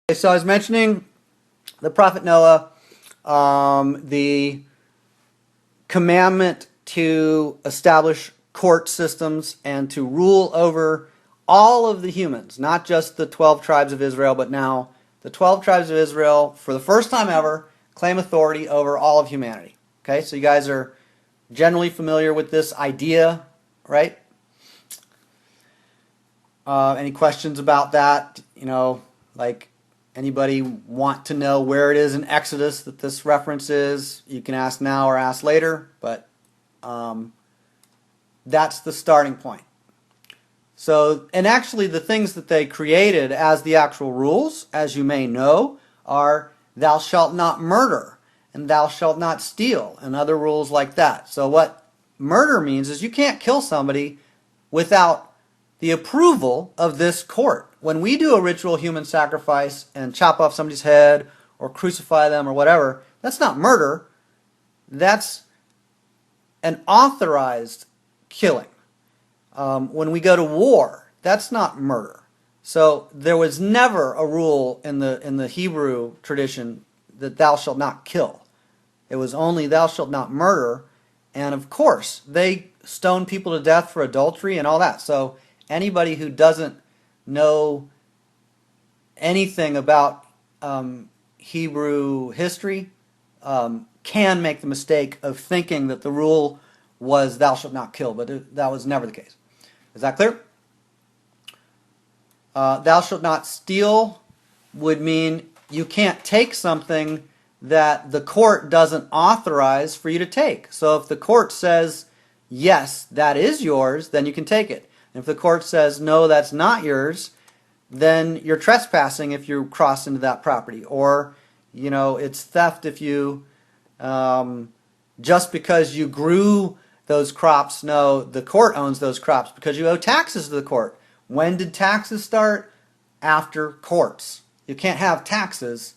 Okay, so I was mentioning the prophet Noah, the commandment to establish court systems and to rule over all of the humans, not just the 12 tribes of Israel, but now the 12 tribes of Israel, for the first time ever, claim authority over all of humanity. Okay, so you guys are generally familiar with this idea, right? Any questions about that? Like anybody want to know where it is in Exodus that this reference is? You can ask now or ask later, but that's the starting point. So, and actually the things that they created as the actual rules, as you may know, are thou shalt not murder and thou shalt not steal and other rules like that. So what murder means is you can't kill somebody without the approval of this court. When we do a ritual human sacrifice and chop off somebody's head or crucify them or whatever, that's not murder. That's an authorized killing. When we go to war, that's not murder. So there was never a rule in the Hebrew tradition that thou shalt not kill. It was only thou shalt not murder. And of course, they stoned people to death for adultery and all that. So anybody who doesn't know anything about Hebrew history can make the mistake of thinking that the rule was thou shalt not kill, but that was never the case. Is that clear? Thou shalt not steal would mean you can't take something that the court doesn't authorize for you to take. So if the court says, yes, that is yours, then you can take it. And if the court says, no, that's not yours, then you're trespassing if you cross into that property. Or, it's theft if you, just because you grew those crops, no, the court owns those crops because you owe taxes to the court. When did taxes start? After courts. You can't have taxes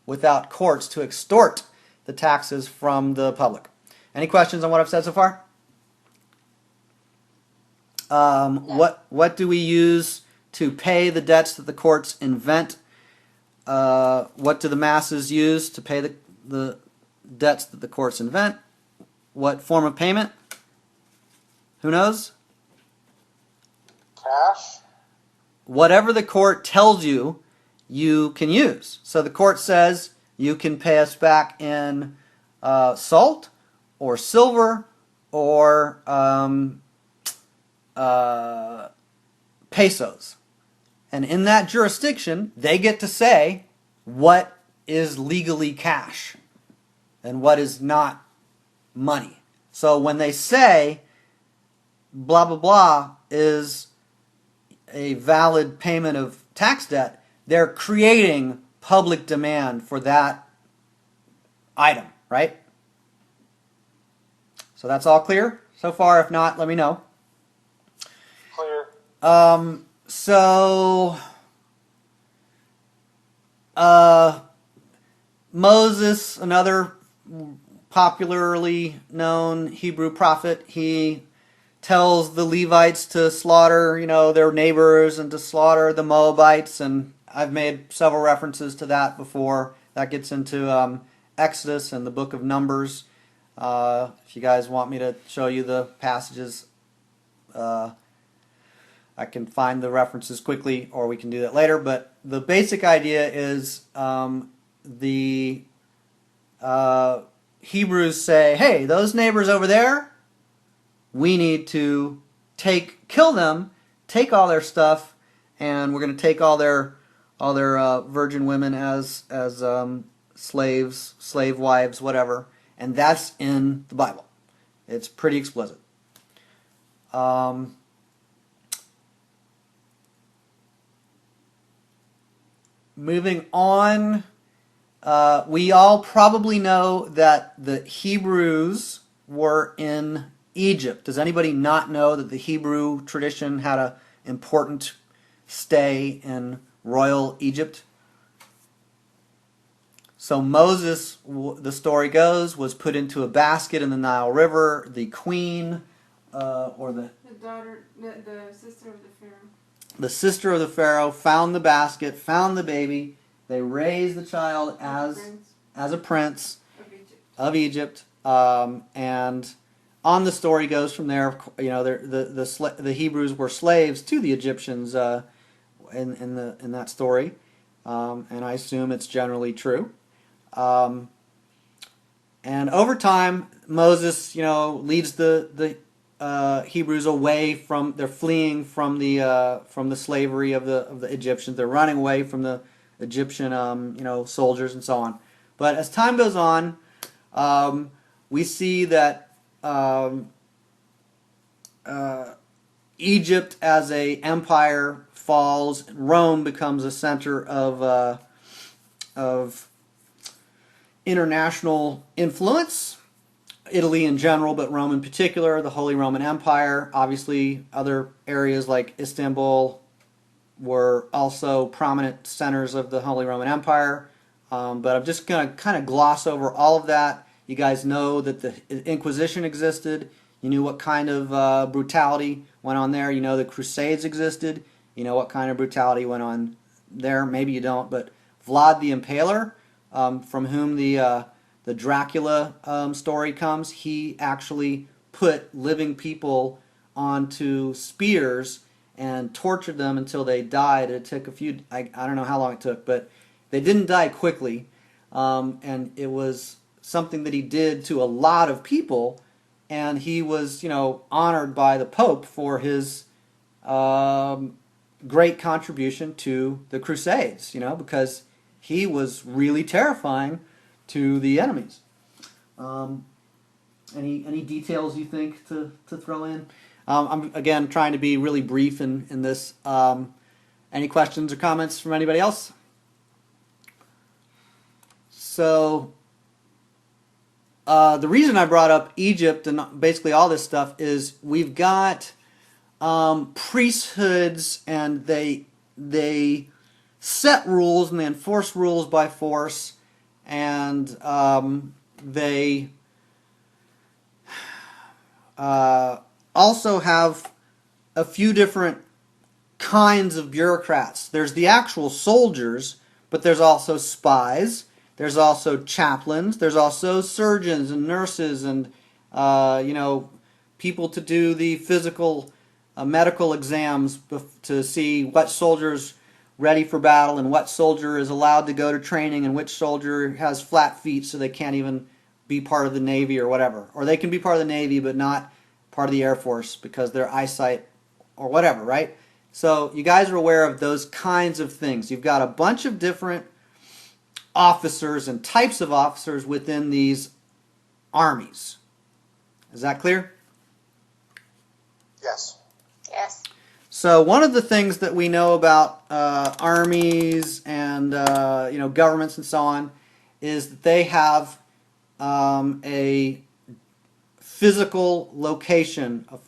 without courts to extort the taxes from the public. Any questions on what I've said so far? What do we use to pay the debts that the courts invent? What do the masses use to pay the debts that the courts invent? What form of payment? Who knows? Cash. Whatever the court tells you, you can use. So the court says you can pay us back in salt or silver or pesos. And in that jurisdiction, they get to say what is legally cash and what is not money. So when they say blah, blah, blah is a valid payment of tax debt, they're creating public demand for that item, right? So that's all clear so far? If not, let me know. Clear. Moses, another popularly known Hebrew prophet, he tells the Levites to slaughter, their neighbors and to slaughter the Moabites, and I've made several references to that before. That gets into Exodus and the book of Numbers. If you guys want me to show you the passages, I can find the references quickly, or we can do that later. But the basic idea is the Hebrews say, hey, those neighbors over there, we need to kill them, take all their stuff, and we're going to take all their virgin women as slaves, slave wives, whatever. And that's in the Bible. It's pretty explicit. Moving on, we all probably know that the Hebrews were in Egypt. Does anybody not know that the Hebrew tradition had an important stay in royal Egypt? So Moses, the story goes, was put into a basket in the Nile River. The queen, or the daughter, the sister of the Pharaoh. The sister of the Pharaoh found the basket, found the baby, They raise the child as a prince of Egypt, and on the story goes from there. You know, the Hebrews were slaves to the Egyptians in that story, and I assume it's generally true. And over time, Moses, leads the Hebrews away from. They're fleeing from the slavery of the Egyptians. They're running away from the Egyptian soldiers and so on. But as time goes on, we see that Egypt as a empire falls. Rome becomes a center of international influence. Italy in general, but Rome in particular, the Holy Roman Empire. Obviously, other areas like Istanbul were also prominent centers of the Holy Roman Empire. But I'm just going to kind of gloss over all of that. You guys know that the Inquisition existed. You knew what kind of brutality went on there. You know the Crusades existed. You know what kind of brutality went on there. Maybe you don't, but Vlad the Impaler, from whom the Dracula story comes, he actually put living people onto spears and tortured them until they died. It took I don't know how long it took, but they didn't die quickly. And it was something that he did to a lot of people, and he was, honored by the Pope for his great contribution to the Crusades, because he was really terrifying to the enemies. Any details you think to throw in? I'm again trying to be really brief in this. Any questions or comments from anybody else? So the reason I brought up Egypt and basically all this stuff is we've got priesthoods, and they set rules and they enforce rules by force, and they also have a few different kinds of bureaucrats. There's the actual soldiers, but there's also spies. There's also chaplains. There's also surgeons and nurses and people to do the physical medical exams to see what soldier's ready for battle and what soldier is allowed to go to training and which soldier has flat feet so they can't even be part of the Navy or whatever. Or they can be part of the Navy but not part of the Air Force because their eyesight or whatever, right? So you guys are aware of those kinds of things. You've got a bunch of different officers and types of officers within these armies. Is that clear? Yes. Yes. So one of the things that we know about armies and governments and so on is that they have a physical location of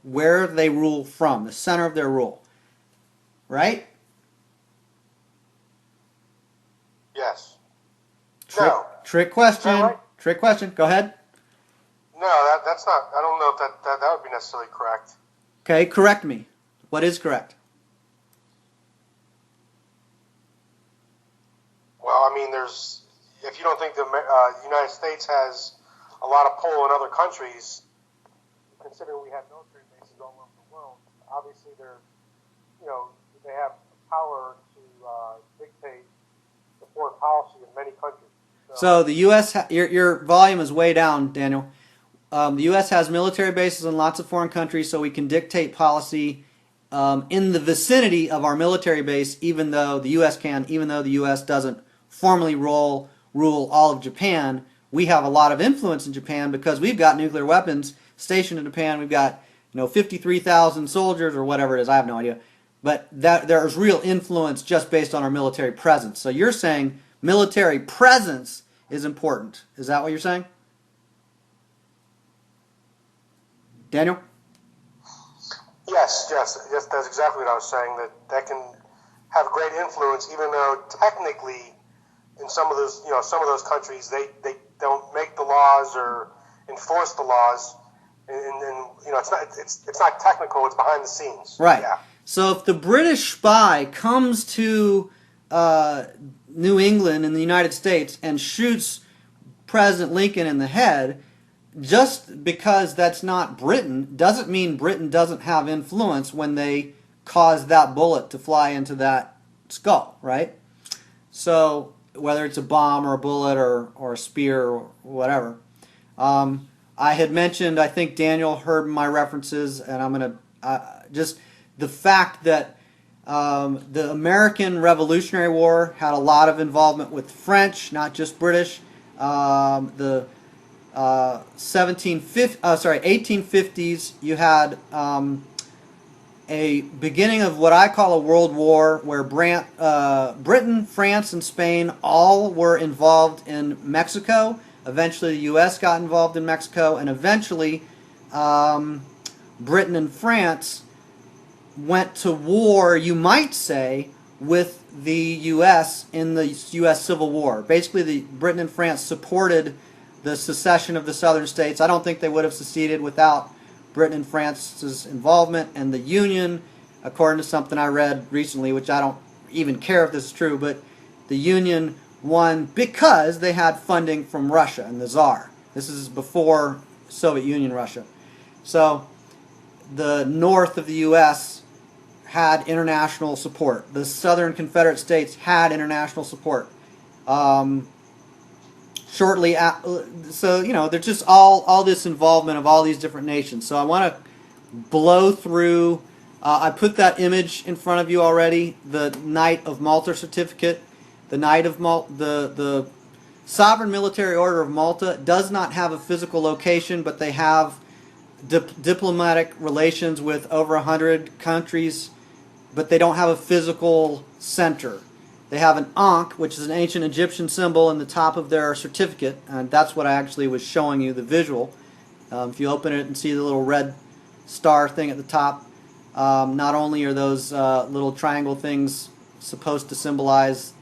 where they rule from, the center of their rule, right? Yes. No. Trick question. Is that right? Trick question. Go ahead. No, that's not. I don't know if that would be necessarily correct. Okay, correct me. What is correct? Well, I mean, if you don't think the United States has a lot of pull in other countries, considering we have military bases all over the world, obviously they have power to dictate the foreign policy of many countries. So the U.S. Your volume is way down, Daniel. The U.S. has military bases in lots of foreign countries, so we can dictate policy in the vicinity of our military base, even though the U.S. doesn't formally rule all of Japan. We have a lot of influence in Japan because we've got nuclear weapons stationed in Japan. We've got 53,000 soldiers or whatever it is. I have no idea. But there's real influence just based on our military presence. So you're saying military presence is important. Is that what you're saying? Daniel? Yes, that's exactly what I was saying. That can have great influence, even though technically, in some of those countries, they don't make the laws or enforce the laws, and it's not technical. It's behind the scenes. Right. Yeah. So if the British spy comes to New England in the United States and shoots President Lincoln in the head, just because that's not Britain doesn't mean Britain doesn't have influence when they cause that bullet to fly into that skull, right? So whether it's a bomb or a bullet or a spear or whatever. I had mentioned, I think Daniel heard my references, and I'm going to just the fact that the American Revolutionary War had a lot of involvement with French, not just British. The 1850s, you had a beginning of what I call a world war, where Britain, France, and Spain all were involved in Mexico. Eventually, the U.S. got involved in Mexico, and eventually, Britain and France went to war, you might say, with the U.S. in the U.S. Civil War. Basically, Britain and France supported the secession of the southern states. I don't think they would have seceded without Britain and France's involvement, and the Union, according to something I read recently, which I don't even care if this is true, but the Union won because they had funding from Russia and the Tsar. This is before Soviet Union Russia. So the north of the U.S. had international support. The southern Confederate States had international support. Shortly after, so there's just all this involvement of all these different nations. So I want to blow through. I put that image in front of you already. The Knight of Malta certificate. The Knight of Malta, the Sovereign Military Order of Malta does not have a physical location, but they have diplomatic relations with over 100 countries, but they don't have a physical center. They have an Ankh, which is an ancient Egyptian symbol, in the top of their certificate, and that's what I actually was showing you, the visual. If you open it and see the little red star thing at the top, not only are those little triangle things supposed to symbolize,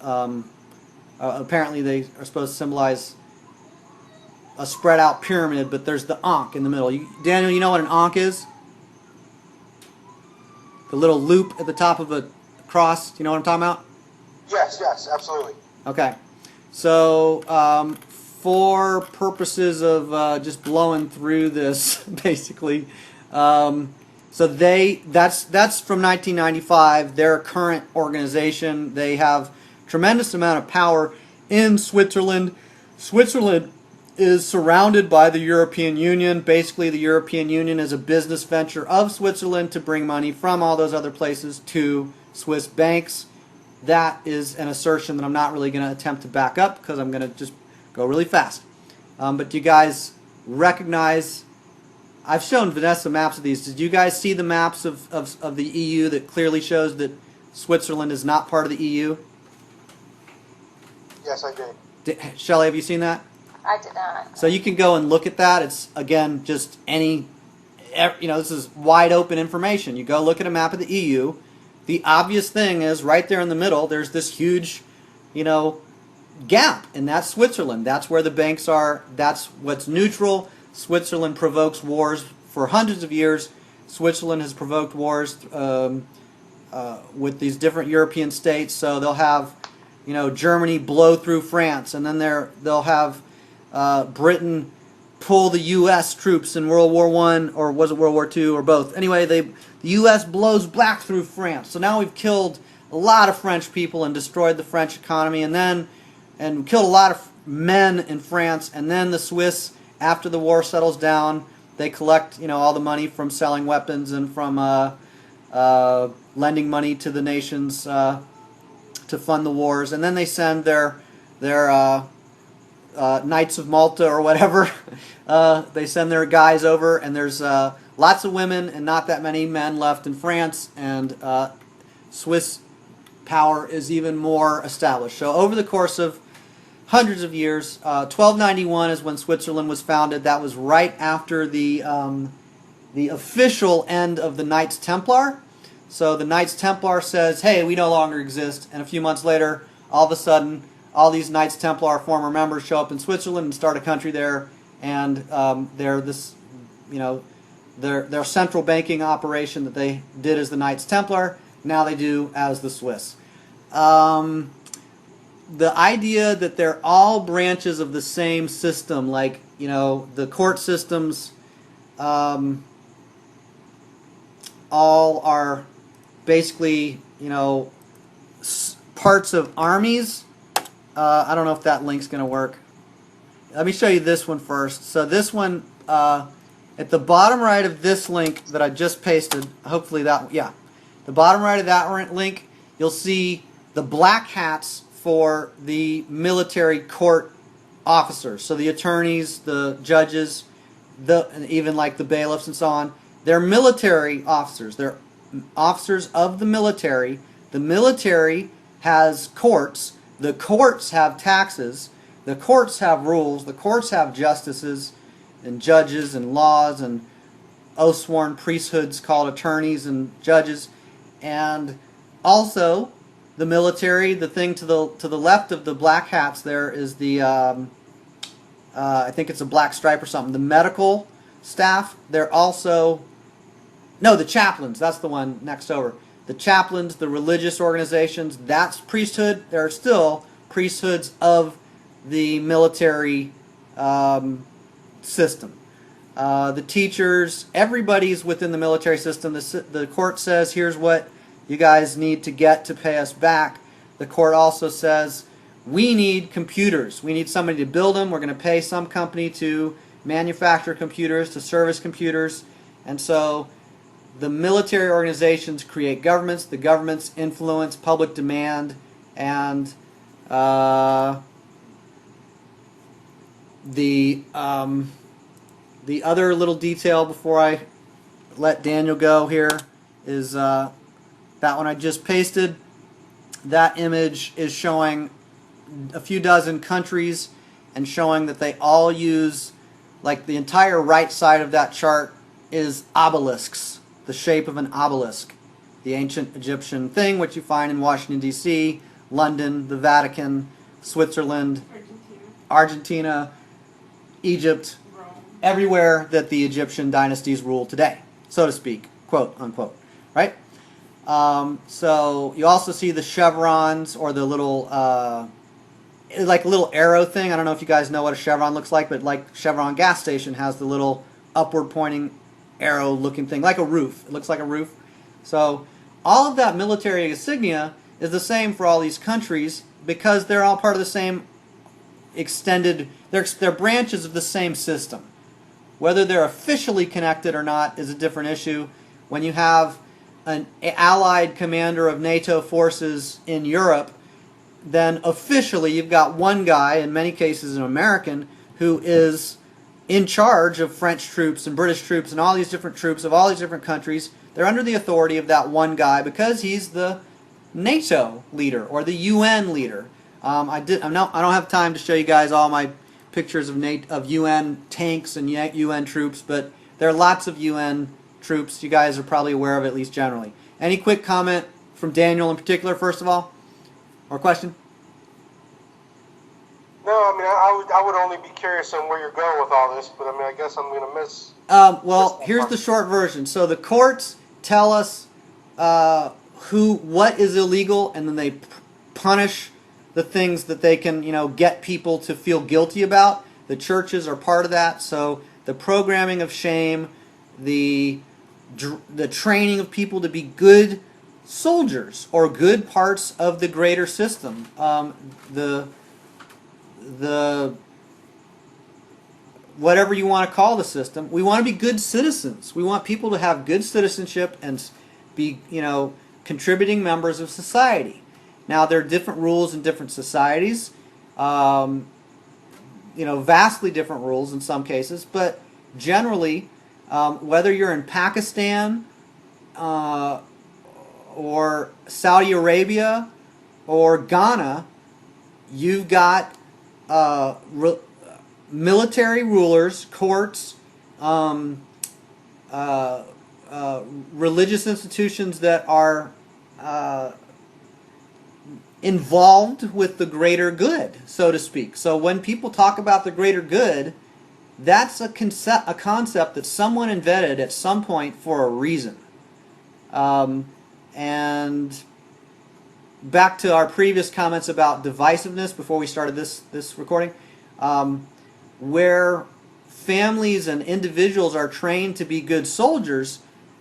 apparently they are supposed to symbolize a spread out pyramid, but there's the Ankh in the middle. Daniel, you know what an Ankh is? The little loop at the top of a cross. Do you know what I'm talking about? Yes, absolutely. Okay. So, for purposes of just blowing through this, basically, so that's from 1995. Their current organization. They have tremendous amount of power in Switzerland. Switzerland is surrounded by the European Union. Basically, the European Union is a business venture of Switzerland to bring money from all those other places to Swiss banks. That is an assertion that I'm not really going to attempt to back up because I'm going to just go really fast. But do you guys recognize? I've shown Vanessa maps of these. Did you guys see the maps of the EU that clearly shows that Switzerland is not part of the EU? Yes, I did. Shelley, have you seen that? I did not. So you can go and look at that. It's, again, just this is wide open information. You go look at a map of the EU. The obvious thing is right there in the middle, there's this huge, gap, and that's Switzerland. That's where the banks are. That's what's neutral. Switzerland provokes wars for hundreds of years. Switzerland has provoked wars with these different European states. So they'll have, Germany blow through France, and then they'll have Britain pull the U.S. troops in World War I, or was it World War II, or both? Anyway, the U.S. blows back through France. So now we've killed a lot of French people and destroyed the French economy, and killed a lot of men in France. And then the Swiss, after the war settles down, they collect all the money from selling weapons and from lending money to the nations to fund the wars, and then they send their Knights of Malta or whatever. They send their guys over, and there's lots of women and not that many men left in France, and Swiss power is even more established. So over the course of hundreds of years, 1291 is when Switzerland was founded. That was right after the official end of the Knights Templar. So the Knights Templar says, hey, we no longer exist, and a few months later, all of a sudden, all these Knights Templar former members show up in Switzerland and start a country there, and they're this, their central banking operation that they did as the Knights Templar, now they do as the Swiss. the idea that they're all branches of the same system, like, you know, the court systems, all are basically, you know, parts of armies. I don't know if that link's going to work. Let me show you this one first. So this one, at the bottom right of this link that I just pasted, hopefully that, yeah, the bottom right of that link, you'll see the black hats for the military court officers. So the attorneys, the judges, even like the bailiffs and so on, they're military officers. They're officers of the military. The military has courts. The courts have taxes. The courts have rules. The courts have justices and judges and laws and oath-sworn priesthoods called attorneys and judges. And also, the military, the thing to the left of the black hats there is the, I think it's a black stripe or something, the medical staff. They're also, no, the chaplains, that's the one next over. The chaplains, the religious organizations, that's priesthood. There are still priesthoods of the military system. The teachers, everybody's within the military system. The court says, here's what you guys need to get to pay us back. The court also says, we need computers. We need somebody to build them. We're going to pay some company to manufacture computers, to service computers. And so the military organizations create governments. The governments influence public demand. And the other little detail before I let Daniel go here is that one I just pasted. That image is showing a few dozen countries and showing that they all use, like the entire right side of that chart is obelisks, the shape of an obelisk. The ancient Egyptian thing, which you find in Washington, D.C., London, the Vatican, Switzerland, Argentina, Egypt, Rome. Everywhere that the Egyptian dynasties rule today, so to speak, quote unquote, right? So you also see the chevrons, or the little, like a little arrow thing. I don't know if you guys know what a chevron looks like, but like Chevron gas station has the little upward pointing arrow looking thing, like a roof. It looks like a roof. So all of that military insignia is the same for all these countries because they're all part of the same extended, they're branches of the same system. Whether they're officially connected or not is a different issue. When you have an allied commander of NATO forces in Europe, then officially you've got one guy, in many cases an American, who is in charge of French troops and British troops and all these different troops of all these different countries. They're under the authority of that one guy because he's the NATO leader or the UN leader. I don't have time to show you guys all my pictures of UN tanks and UN troops, but there are lots of UN troops. You guys are probably aware of it, at least generally. Any quick comment from Daniel in particular, first of all? Or question? No, I mean, I would only be curious on where you're going with all this, but I mean, I guess I'm going to miss... well, here's the short version. So the courts tell us what is illegal, and then they punish the things that they can, get people to feel guilty about. The churches are part of that. So the programming of shame, the training of people to be good soldiers or good parts of the greater system. The whatever you want to call the system, we want to be good citizens. We want people to have good citizenship and be, contributing members of society. Now, there are different rules in different societies, vastly different rules in some cases, but generally, whether you're in Pakistan or Saudi Arabia or Ghana, you've got military rulers, courts, religious institutions that are involved with the greater good, so to speak. So when people talk about the greater good, that's a concept that someone invented at some point for a reason. And back to our previous comments about divisiveness before we started this recording, where families and individuals are trained to be good soldiers,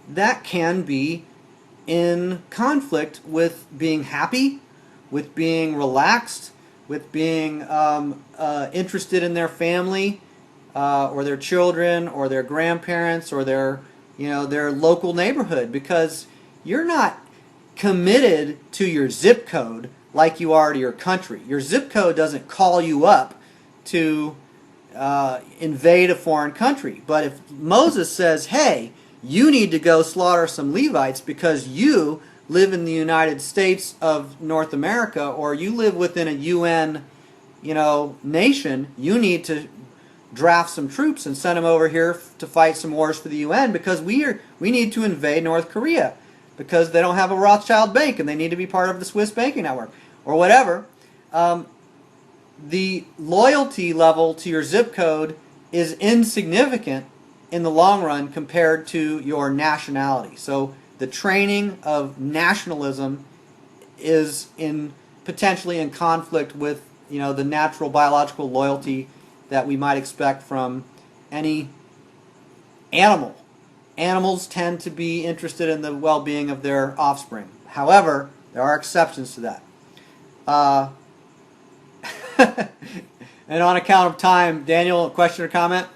that can be in conflict with being happy, with being relaxed, with being interested in their family, or their children, or their grandparents, or their local neighborhood, because you're not committed to your zip code like you are to your country. Your zip code doesn't call you up to invade a foreign country. But if Moses says, hey, you need to go slaughter some Levites because you live in the United States of North America, or you live within a UN, nation, you need to draft some troops and send them over here to fight some wars for the UN because we need to invade North Korea because they don't have a Rothschild bank and they need to be part of the Swiss banking network or whatever. The loyalty level to your zip code is insignificant in the long run compared to your nationality. So the training of nationalism is potentially in conflict with the natural biological loyalty that we might expect from any animal. Animals tend to be interested in the well-being of their offspring. However, there are exceptions to that. And on account of time, Daniel, a question or comment?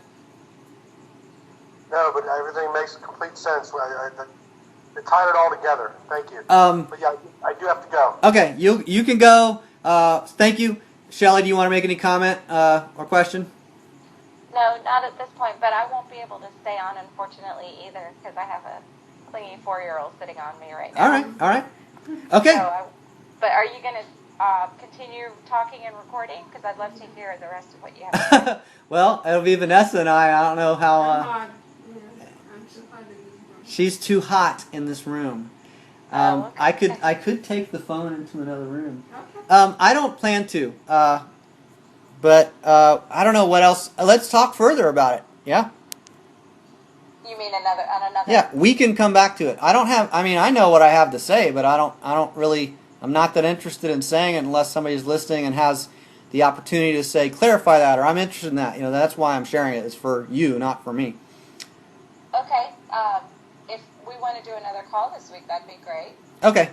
No, but everything makes complete sense. They tied it all together. Thank you. But yeah, I do have to go. Okay, you can go. Thank you. Shelley, do you want to make any comment or question? No, not at this point, but I won't be able to stay on, unfortunately, either, because I have a clingy 4-year-old sitting on me right now. All right. Okay. But are you going to continue talking and recording? Because I'd love to hear the rest of what you have to say. Well, it'll be Vanessa and I. I don't know how... she's too hot in this room. Okay. I could take the phone into another room. Okay. I don't plan to. But I don't know what else. Let's talk further about it. Yeah? You mean another? Yeah, we can come back to it. I know what I have to say, but I'm not that interested in saying it unless somebody's listening and has the opportunity to say, clarify that, or I'm interested in that. That's why I'm sharing it. It's for you, not for me. Okay. If we want to do another call this week, that'd be great. Okay.